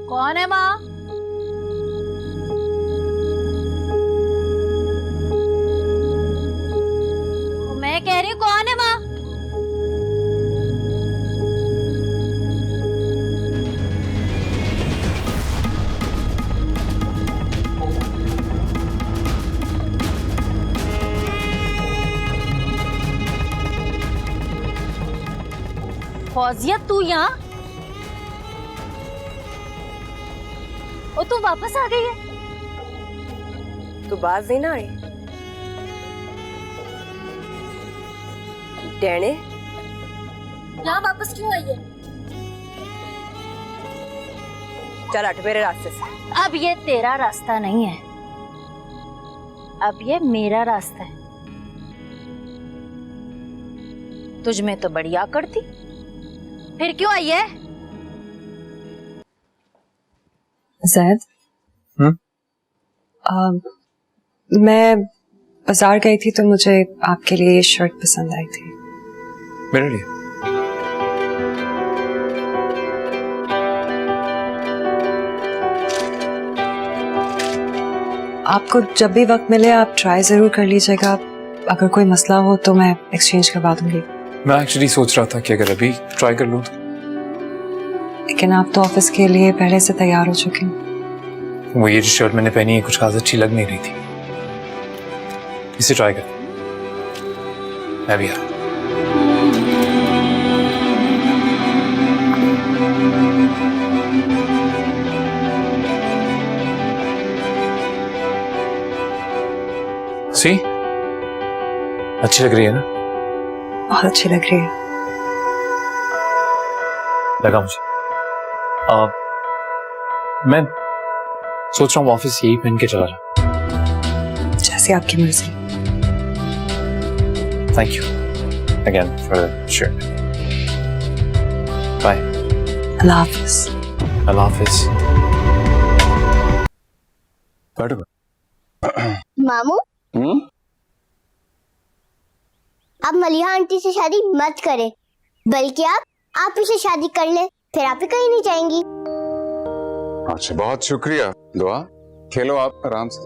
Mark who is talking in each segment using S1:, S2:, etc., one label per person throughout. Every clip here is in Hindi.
S1: कौन है माँ? मैं कह रही हूँ कौन है माँ? फौजिया तू यहाँ? और तू वापस आ गई है?
S2: तू बाज नहीं ना आई? डैने
S1: यहाँ वापस क्यों आई है?
S2: चल हट मेरे रास्ते से।
S1: अब ये तेरा रास्ता नहीं है, अब ये मेरा रास्ता है। तुझ में तो बड़ी आकड़ थी, फिर क्यों आई है?
S2: ज़ैद, मैं बाजार गई थी तो मुझे आपके लिए ये शर्ट पसंद आई थी।
S3: मेरे लिए?
S2: आपको जब भी वक्त मिले आप ट्राई जरूर कर लीजिएगा। अगर कोई मसला हो तो मैं एक्सचेंज करवा दूंगी।
S3: मैं एक्चुअली सोच रहा था कि अगर अभी ट्राई कर लूं तो।
S2: लेकिन आप तो ऑफिस के लिए पहले से तैयार हो चुके हैं।
S3: वो ये जो शर्ट मैंने पहनी है कुछ खास अच्छी लग नहीं रही थी, इसे ट्राई कर। मैं भी आ सी अच्छी लग रही है ना?
S2: बहुत अच्छी लग रही है।
S3: लगा मुझे। मैं सोच रहा हूँ ऑफिस यही पहन के चला जाऊं।
S2: जैसे आपकी मर्जी।
S3: Thank you again for the shirt. Bye.
S2: अल्लाह हाफिज।
S3: अल्लाह हाफिज।
S4: मामू, आप मलिहा आंटी से शादी मत करें, बल्कि आप ही से शादी कर लें, फिर आप ही कहीं नहीं जाएंगी।
S5: अच्छा, बहुत शुक्रिया दुआ। खेलो आप आराम से।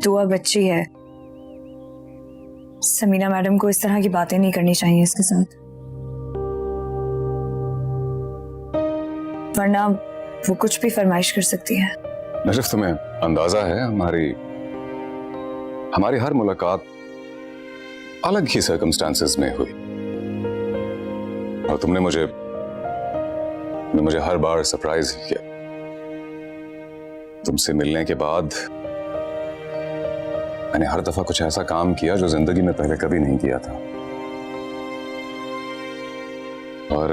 S6: दुआ बच्ची है, समीना मैडम को इस तरह की बातें नहीं करनी चाहिए इसके साथ, वरना वो कुछ भी फरमाइश कर सकती है।
S5: नजफ, तुम्हें अंदाजा है हमारी हर मुलाकात अलग ही सर्कमस्टांसेस में हुई, और तुमने मुझे हर बार सरप्राइज किया। तुमसे मिलने के बाद मैंने हर दफा कुछ ऐसा काम किया जो जिंदगी में पहले कभी नहीं किया था, और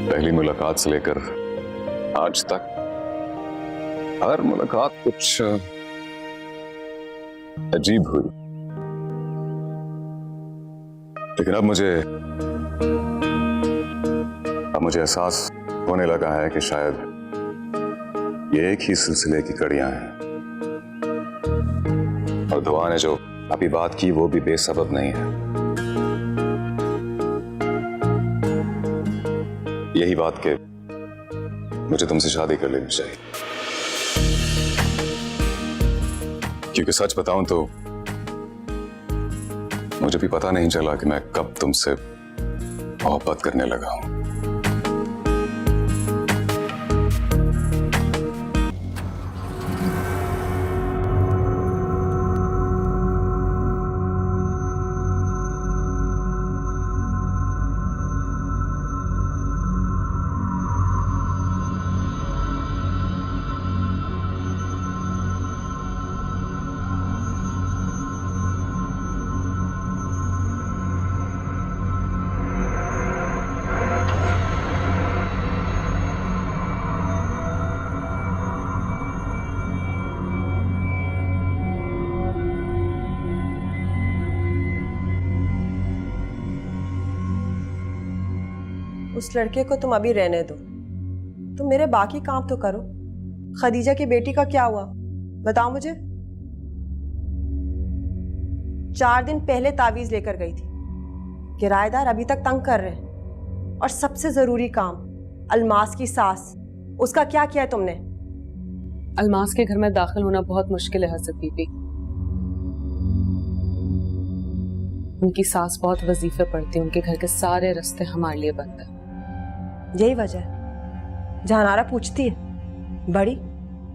S5: पहली मुलाकात से लेकर आज तक हर मुलाकात कुछ अजीब हुई। लेकिन अब मुझे एहसास होने लगा है कि शायद ये एक ही सिलसिले की कड़ियां हैं, और दुआ ने जो अभी बात की वो भी बेसबब नहीं है। यही बात के मुझे तुमसे शादी कर लेनी चाहिए, क्योंकि सच बताऊं तो मुझे भी पता नहीं चला कि मैं कब तुमसे मोहब्बत करने लगा हूं।
S7: उस लड़के को तुम अभी रहने दो, तुम मेरे बाकी काम तो करो। खदीजा की बेटी का क्या हुआ बताओ मुझे। 4 दिन पहले तावीज लेकर गई थी, किराएदार अभी तक तंग कर रहे हैं। और सबसे जरूरी काम, अलमास की सास, उसका क्या किया है तुमने?
S8: अलमास के घर में दाखिल होना बहुत मुश्किल है हसरत बीबी। उनकी सास बहुत वजीफे पड़ती है, उनके घर के सारे रास्ते हमारे लिए बंद है।
S7: यही वजह है। जहानारा पूछती है, बड़ी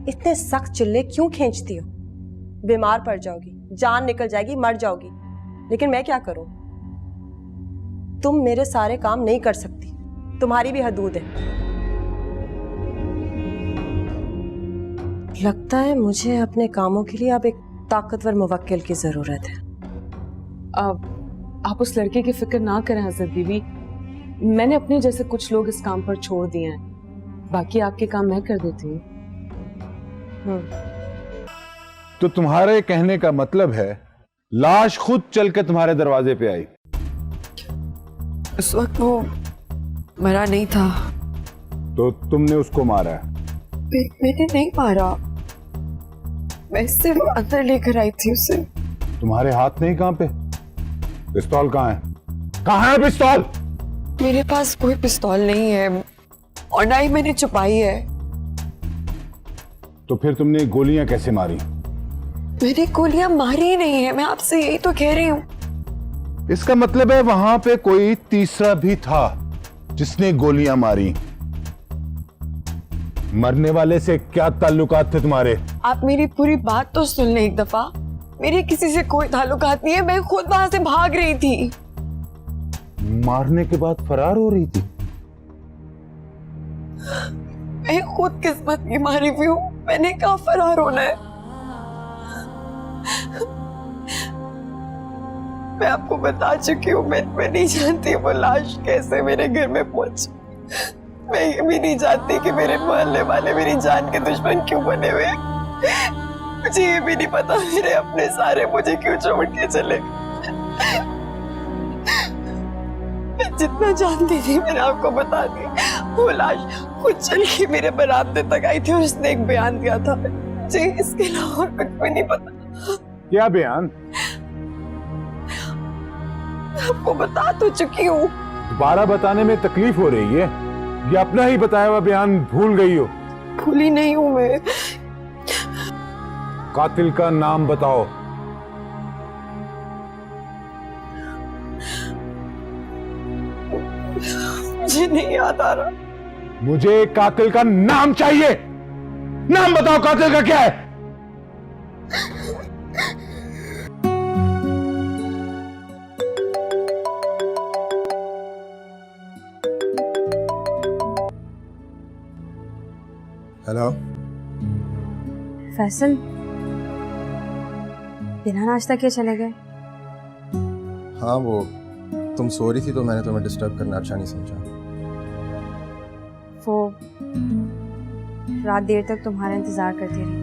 S7: इतने सख्त चिल्ले क्यों खींचती हो? बीमार पड़ जाओगी, जान निकल जाएगी, मर जाओगी। लेकिन मैं क्या करूं? तुम मेरे सारे काम नहीं कर सकती, तुम्हारी भी हदूद है। लगता है मुझे अपने कामों के लिए अब एक ताकतवर मुवक्किल की जरूरत है।
S8: आप उस लड़के की फिक्र ना करें हजरत बीबी, मैंने अपने जैसे कुछ लोग इस काम पर छोड़ दिए हैं, बाकी आपके काम मैं कर देती हूँ।
S9: तो तुम्हारे कहने का मतलब है लाश खुद चल के तुम्हारे दरवाजे पे आई?
S6: उस वक्त वो मरा नहीं था।
S9: तो तुमने उसको मारा है?
S6: मैंने नहीं मारा, मैं सिर्फ अंदर लेकर आई थी उसे।
S9: तुम्हारे हाथ नहीं कांपे? पिस्तौल कहाँ है? कहाँ है पिस्तौल?
S6: मेरे पास कोई पिस्तौल नहीं है और ना ही मैंने छुपाई है।
S9: तो फिर तुमने गोलियां कैसे मारी?
S6: मैंने गोलियां मारी ही नहीं है, मैं आपसे यही तो कह रही हूँ।
S9: इसका मतलब है वहां पे कोई तीसरा भी था जिसने गोलियां मारी। मरने वाले से क्या ताल्लुकात थे तुम्हारे?
S6: आप मेरी पूरी बात तो सुन लें एक दफा। मेरे किसी से कोई ताल्लुकात नहीं है, मैं खुद वहां से भाग रही थी।
S9: मारने के बाद फरार हो रही थी?
S6: मैं खुद किस्मत की मारी हुई हूँ, मैंने कहा फरार होना है। मैं आपको बता चुकी हूँ, मैं नहीं जानती वो लाश कैसे मेरे घर में पहुंची। मैं ये भी नहीं जानती कि मेरे मोहल्ले वाले मेरी जान के दुश्मन क्यों बने हुए। मुझे ये भी नहीं पता मेरे अपने सारे मुझे क्यों छोड़ के चले। मैं जितना जानती थी मैंने आपको बता दिया। वो लाश खुद चल के मेरे बरामदे तक आई थी और उसने एक बयान दिया था। मुझे इसके अलावा और कुछ भी नहीं पता।
S9: क्या बयान?
S6: आपको बता तो चुकी हूँ।
S9: दोबारा बताने में तकलीफ हो रही है? ये अपना ही बताया हुआ बयान भूल गई हो?
S6: भूली नहीं हूँ मैं।
S9: कातिल का नाम बताओ।
S6: मुझे नहीं याद आ रहा।
S9: मुझे कातिल का नाम चाहिए। नाम बताओ, कातिल का क्या है?
S10: हेलो
S2: फैसल, बिना नाश्ता किए चले गए?
S10: हाँ, वो तुम सो रही थी तो मैंने तुम्हें डिस्टर्ब करना अच्छा नहीं समझा।
S2: वो रात देर तक तुम्हारा इंतजार करती रही।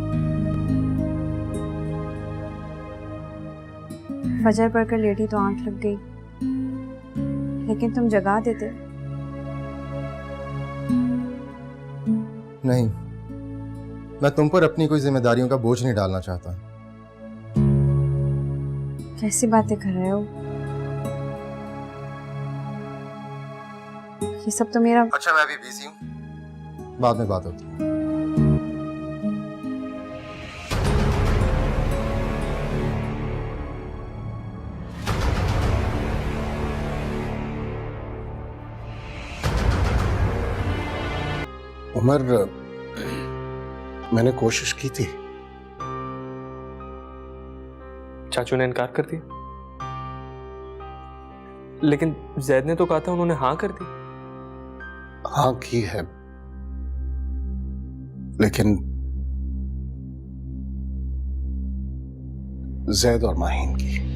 S2: फजर पढ़कर लेटी तो आंख लग गई, लेकिन तुम जगा देते।
S10: नहीं, मैं तुम पर अपनी कोई जिम्मेदारियों का बोझ नहीं डालना चाहता।
S2: कैसी बातें कर रहे हो? ये सब तो मेरा।
S10: अच्छा, मैं अभी बिजी हूँ, बाद में बात होती है। उमर, मैंने कोशिश की थी।
S3: चाचू ने इनकार कर दिया, लेकिन जैद ने तो कहा था उन्होंने हाँ कर दी।
S10: हाँ की है, लेकिन जैद और माहीन की।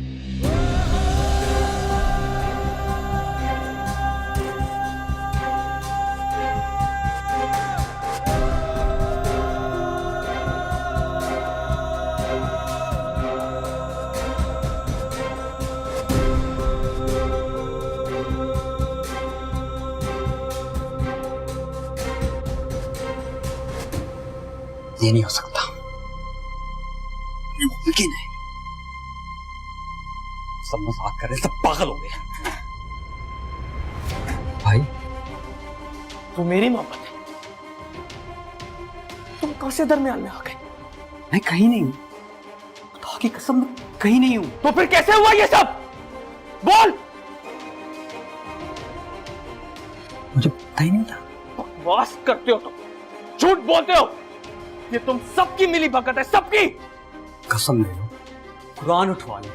S11: ये नहीं हो सकता, ये मुमकिन है। सब मजाक कर रहे, सब पागल हो गए। भाई
S12: तू मेरी मोहब्बत है, तुम कहां से दरमियान में आ गए?
S11: मैं कहीं नहीं हूं, खुदा की कसम मैं कहीं नहीं हूं।
S12: तो फिर कैसे हुआ ये सब? बोल।
S11: मुझे पता ही नहीं था।
S12: बकवास करते हो तुम, झूठ बोलते हो। ये तुम सबकी मिली भगत है, सबकी।
S11: कसम ले लो, कुरान उठवा लो,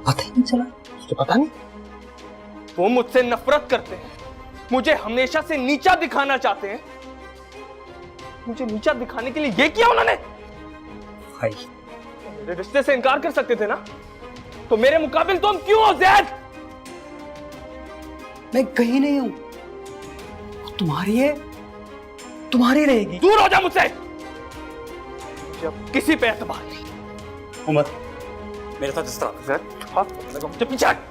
S11: पता ही नहीं चला।
S12: तुझे पता नहीं? वो मुझसे नफरत करते हैं, मुझे हमेशा से नीचा दिखाना चाहते हैं। मुझे नीचा दिखाने के लिए ये किया उन्होंने।
S11: भाई
S12: मेरे रिश्ते से इनकार कर सकते थे ना, तो मेरे मुकाबिल तुम क्यों हो ज़ैद?
S11: मैं कहीं नहीं हूं, तुम्हारी है, तुम्हारी रहेगी।
S12: दूर हो जा मुझसे, मुझे अब किसी पे एतबार नहीं।
S11: उमर मेरे साथ इस तरह
S12: मुझे पीछे हट।